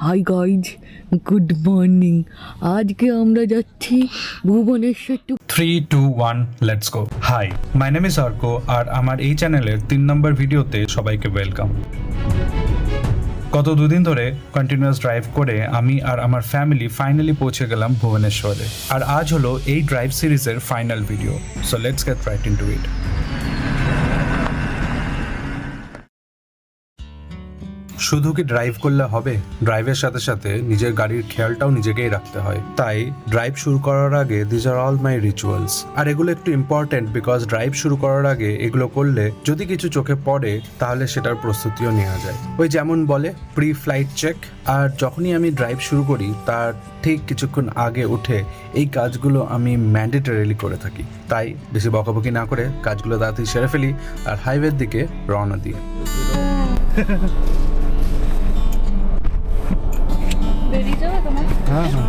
Hi guys, good morning. আজকে আমরা যাচ্ছি Bhubaneswar to 3, 2, 1, let's go. Hi, my name is Arko আর আমার এই চ্যানেলের 3 নম্বর ভিডিওতে সবাইকে ওয়েলকাম। গত দুদিন ধরে কন্টিনিউয়াস ড্রাইভ করে আমি আর আমার ফ্যামিলি ফাইনালি পৌঁছে গেলাম ভুবনেশ্বরে। আর আজ হলো এই ড্রাইভ সিরিজের final video, so let's get right into ইট। শুধু কি ড্রাইভ করলে হবে? ড্রাইভের সাথে সাথে নিজের গাড়ির খেয়ালটাও নিজেকেই রাখতে হয়। তাই ড্রাইভ শুরু করার আগে this are all my rituals. আর এগুলো একটু ইম্পর্টেন্ট বিকজ ড্রাইভ শুরু করার আগে এগুলো করলে যদি কিছু চোখে পড়ে তাহলে সেটার প্রস্তুতিও নেওয়া যায়। ওই যেমন বলে প্রি ফ্লাইট চেক। আর যখনই আমি ড্রাইভ শুরু করি তার ঠিক কিছুক্ষণ আগে উঠে এই কাজগুলো আমি ম্যান্ডেটরিলি করে থাকি। তাই বেশি বকাবকি না করে কাজগুলো তাড়াতাড়ি সেরে ফেলি আর হাইওয়ের দিকে রওনা দিই। বেরিয়ে যাবে তোমার? হ্যাঁ হ্যাঁ।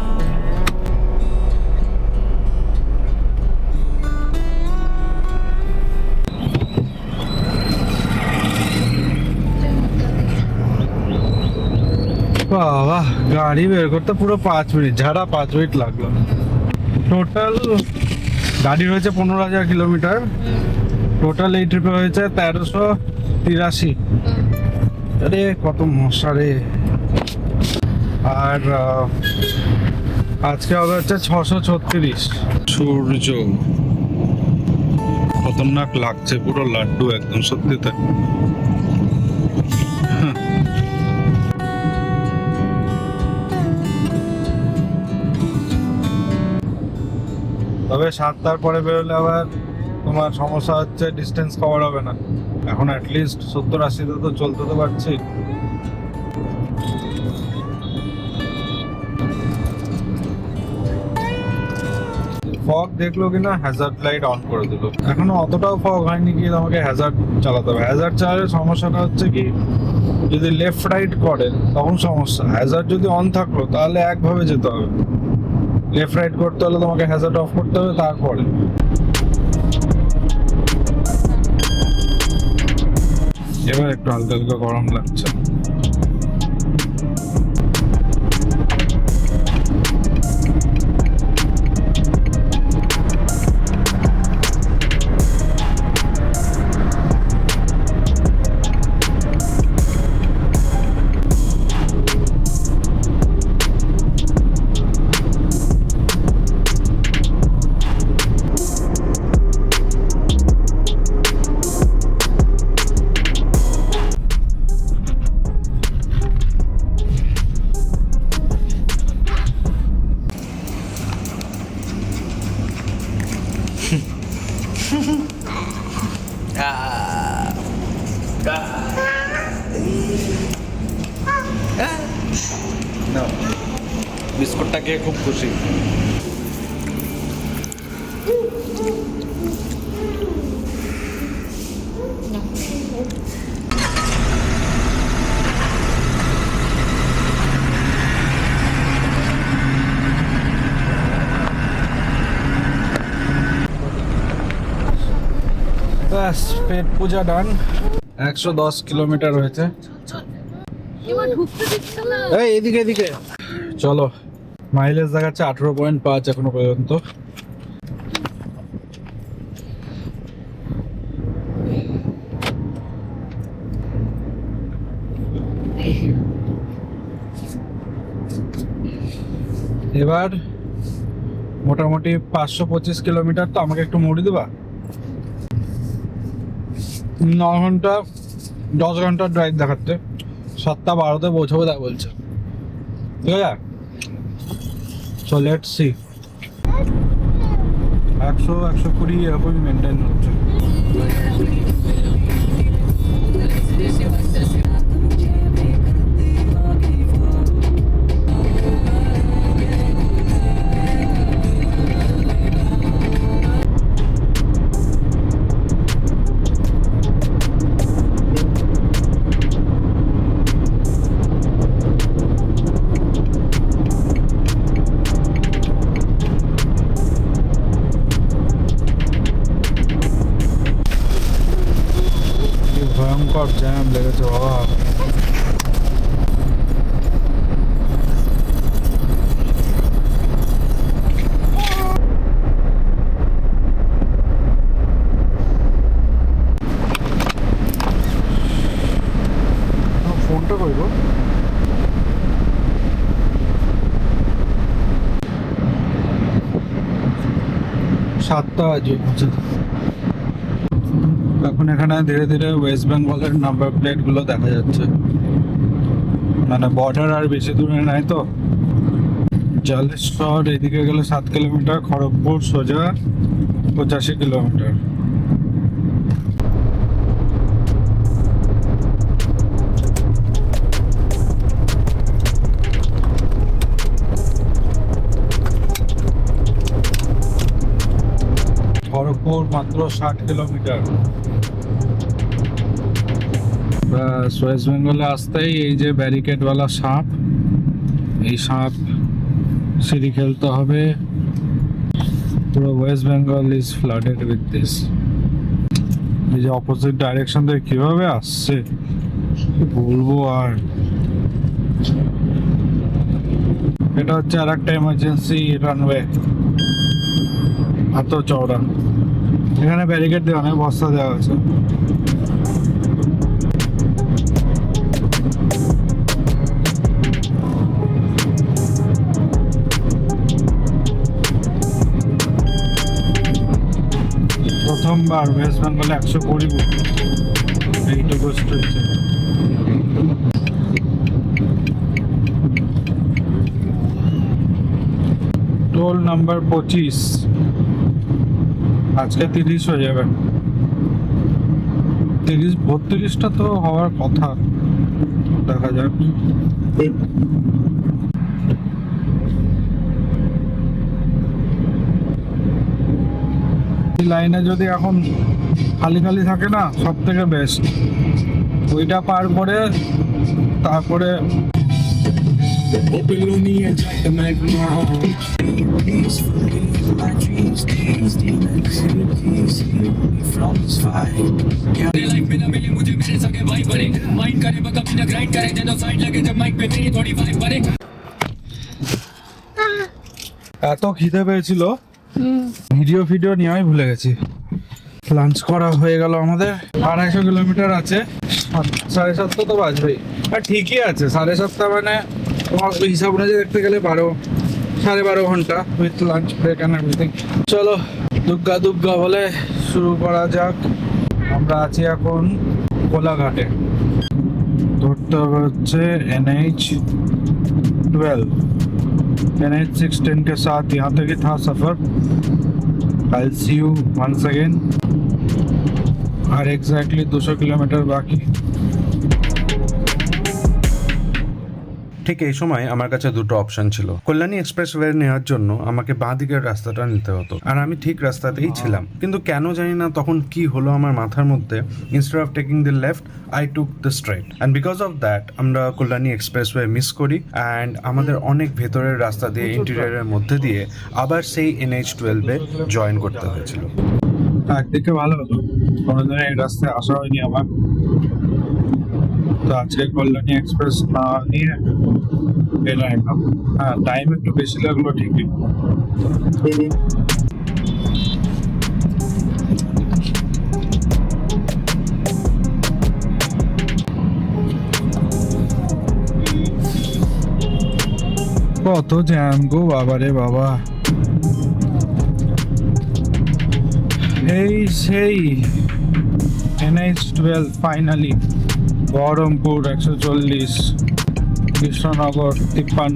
বাহ, গাড়ি বের করতে পুরো 5 মিনিট, ঝাড়া 5 মিনিট লাগলো। টোটাল গাড়ি হয়েছে 15,000 কিলোমিটার। টোটাল এই ট্রিপে হয়েছে 1383। আরে কত মশা রে। আর আজকে হবে হচ্ছে 636। সূর্য খতরনাক লাগছে, পুরো লাড্ডু একদম, সত্যি তাই। তবে 7টার পরে বেরোলে আবার তোমার সমস্যা হচ্ছে ডিস্টেন্স কভার হবে না। এখন অ্যাটলিস্ট 70-80তে তো চলতে তো পারছি। ফগ দেখলো কিনা হ্যাজার্ড লাইট অন করে দিল। এখনো অতটাও ফগ হয়নি কি আমাকে হ্যাজার্ড চালাতে হবে। হ্যাজার্ড চালালে সমস্যাটা হচ্ছে কি, যদি লেফট রাইট করে তখন সমস্যা। হ্যাজার্ড যদি অন থাকলো তাহলে একভাবে যেতে হবে। লেফট রাইট করতে হলে তোমাকে হ্যাজার্ড অফ করতে হবে, তারপরে। এবার একটু হালকা হালকা গরম লাগছে। বিস্কুটটা খেয়ে খুব খুশি। ব্যাস, পেট পূজা ডান। 110 কিলোমিটার হয়েছে। এবার ঢুকতে দিচ্ছে না। এই এদিকে এদিকে চলো। মাইলেজ দেখাচ্ছে 18.5 এখনো পর্যন্ত। এবার মোটামুটি 525 কিলোমিটার। তো আমাকে একটু মুড়ি দেবা? 9 ঘন্টা 10 ঘন্টার ড্রাইভ দেখাচ্ছে। 7টা 12তে পৌঁছাবো তাই বলছে। ঠিক আছে, সো লেটস সি। 100-120 এরকমই মেনটেন হচ্ছে। ভয়ঙ্কর জ্যাম লেগেছে বাবা। 7টা বাজে। এখন এখানে ধীরে ধীরে ওয়েস্ট বেঙ্গলের নাম্বার প্লেট গুলো দেখা যাচ্ছে, মানে বর্ডার আর বেশি দূরে নাই তো। জালেশ্বর এদিকে গেলে 7 কিলোমিটার, খড়গপুর সোজা 85 কিলোমিটার। খড়গপুর মাত্র 60 কিলোমিটার। ওয়েস্ট বেঙ্গলে আসতেই এই যে ব্যারিকেডওয়ালা সাপ, এই সাপ সিঁড়ি খেলতে হবে। পুরো West Bengal is flooded with this. এই যে অপোজিট ডাইরেকশন থেকে কিভাবে আসছে কি বলবো আর। এটা হচ্ছে আর একটা এমার্জেন্সি রানওয়ে, এত চওড়া। এখানে ব্যারিকেড দিয়ে অনেক বস্তা দেওয়া আছে। প্রথমবার ওয়েস্ট বেঙ্গলে 120 এইটুকু স্ট্রেচে। টোল নাম্বার 25, আজকে 30 হয়ে যাবে। 32টা তো হওয়ার কথা, দেখা যাক। লাইনে যদি এখন খালি খালি থাকে না, সব থেকে বেস্ট। ওইটা পার করে তারপরে এত খিদে পেয়েছিল, ভিডিও নেওয়াই ভুলে গেছি। লাঞ্চ করা হয়ে গেল আমাদের। 250 কিলোমিটার আছে, 7:30 তো বাজবেই। আর ঠিকই আছে, 7:30 মানে তোমার ওই হিসাব অনুযায়ী দেখতে গেলে 12-12.5 ঘন্টা with lunch break and everything. চলো দুগ্গা দুগ্গা বলে শুরু করা যাক। আমরা আছি এখন কোলাঘাটে। ধরতে হবে হচ্ছে NH12। NH610 के साथ यहाँ तक ही था सफर। I'll see you once again। और एग्जैक्टली 200 किलोमीटर बाकी। ঠিক এই সময় আমার কাছে দুটো অপশন ছিল। কল্যাণী এক্সপ্রেসওয়ে নেওয়ার জন্য আমাকে বাঁ দিকের রাস্তাটা নিতে হতো, আর আমি ঠিক রাস্তাতেই ছিলাম। কিন্তু কেন জানি না তখন কি হলো আমার মাথার মধ্যে, instead of taking the left I took the straight, and because of that আমরা কল্যাণী এক্সপ্রেসওয়ে মিস করি, অ্যান্ড আমাদের অনেক ভেতরের রাস্তা দিয়ে ইন্টেরিয়রের মধ্যে দিয়ে আবার সেই NH12-এ জয়েন করতে হয়েছিল। একদিকে ভালো হতো, কোনোদিন এই রাস্তায় আসা হয়নি আমার, তো আজকে কল্যাণী এক্সপ্রেস না নিয়ে এলাম। হ্যাঁ, টাইম একটু বেশি লাগলো ঠিকই। কত জ্যাম গো বাবারে বাবা। এই সেই NH12 finally. Baharampur 140, Krishnanagar 53।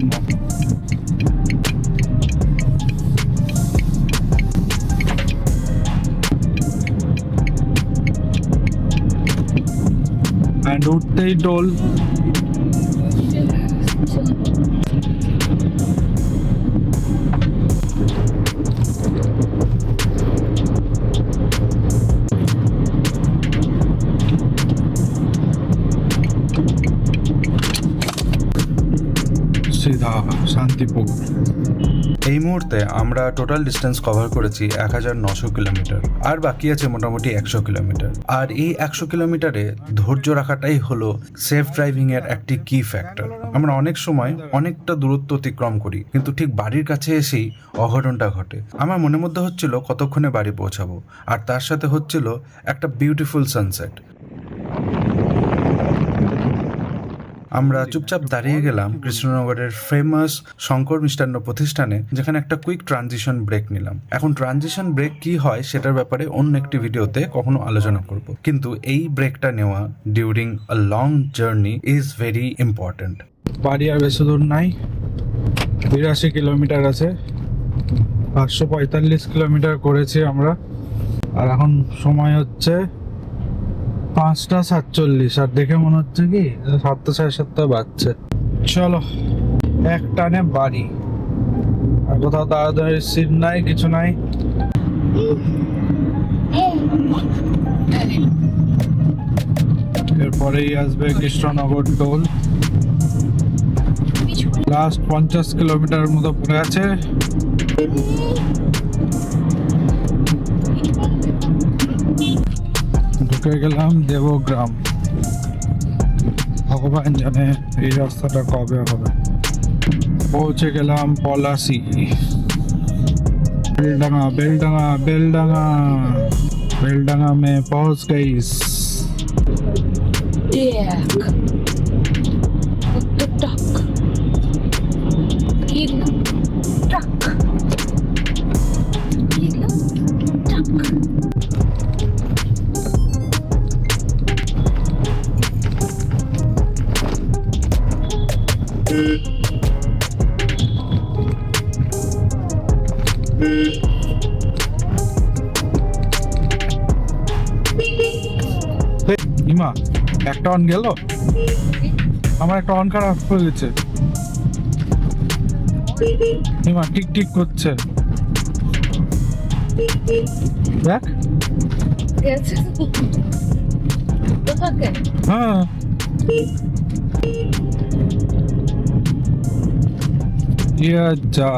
And উঠতেই টোল। সিধা শান্তিপুর। এই মুহূর্তে আমরা টোটাল ডিস্টেন্স কভার করেছি 1900 কিলোমিটার, আর বাকি আছে মোটামুটি 100 কিলোমিটার। আর এই 100 কিলোমিটারে ধৈর্য রাখাটাই হলো সেফ ড্রাইভিং এর একটি কি ফ্যাক্টর। আমরা অনেক সময় অনেকটা দূরত্ব অতিক্রম করি, কিন্তু ঠিক বাড়ির কাছে এসেই অঘটনটা ঘটে। আমার মনের মধ্যে হচ্ছিল কতক্ষণে বাড়ি পৌঁছাবো, আর তার সাথে হচ্ছিল একটা বিউটিফুল সানসেট। আমরা চুপচাপ দাঁড়িয়ে গেলাম কৃষ্ণনগরের ফেমাস শঙ্কর মিষ্টান্ন প্রতিষ্ঠানে, যেখানে একটা কুইক ট্রানজিশন ব্রেক নিলাম। এখন ট্রানজিশন ব্রেক কি হয় সেটার ব্যাপারে অন্য একটি ভিডিওতে কখনো আলোচনা করব, কিন্তু এই ব্রেকটা নেওয়া during a long journey is very important. বাড়ি আর বেশি দূর নাই, 82 কিলোমিটার আছে, 545 কিলোমিটার করেছি আমরা। আর এখন সময় হচ্ছে 5:47, আর দেখে মনে হচ্ছে কি 7টা 7:30 বাজছে। চলো এক টানে বাড়ি, আর কোথাও তাড়াতাড়ি সিট নাই, কিছু নাই। এরপরেই আসবে কৃষ্ণনগর টোল। লাস্ট 50 কিলোমিটার মতো পড়ে আছে। ঢুকে গেলাম দেবগ্রাম। ভগবান জানে এই রাস্তাটা কবে হবে। পৌঁছে গেলাম পলাশি। बेलडांगा बेलडांगा बेलडांगा बेलडांगा में पहुंच गई। ইমা একটা অন গেল, আমার একটা অন খারাপ হয়ে গেছে। ইমা টিক টিক করছে, দেখ। হ্যাঁ ইয়া যা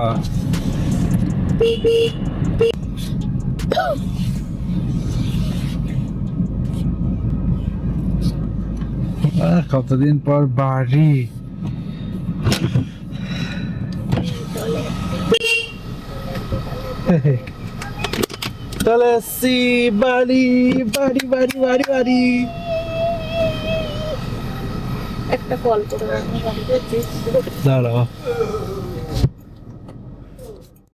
কতদিন পর বাড়ি। চলে এসছি বাড়ি বাড়ি বাড়ি বাড়ি বাড়ি। একটা কল করে দাঁড়াও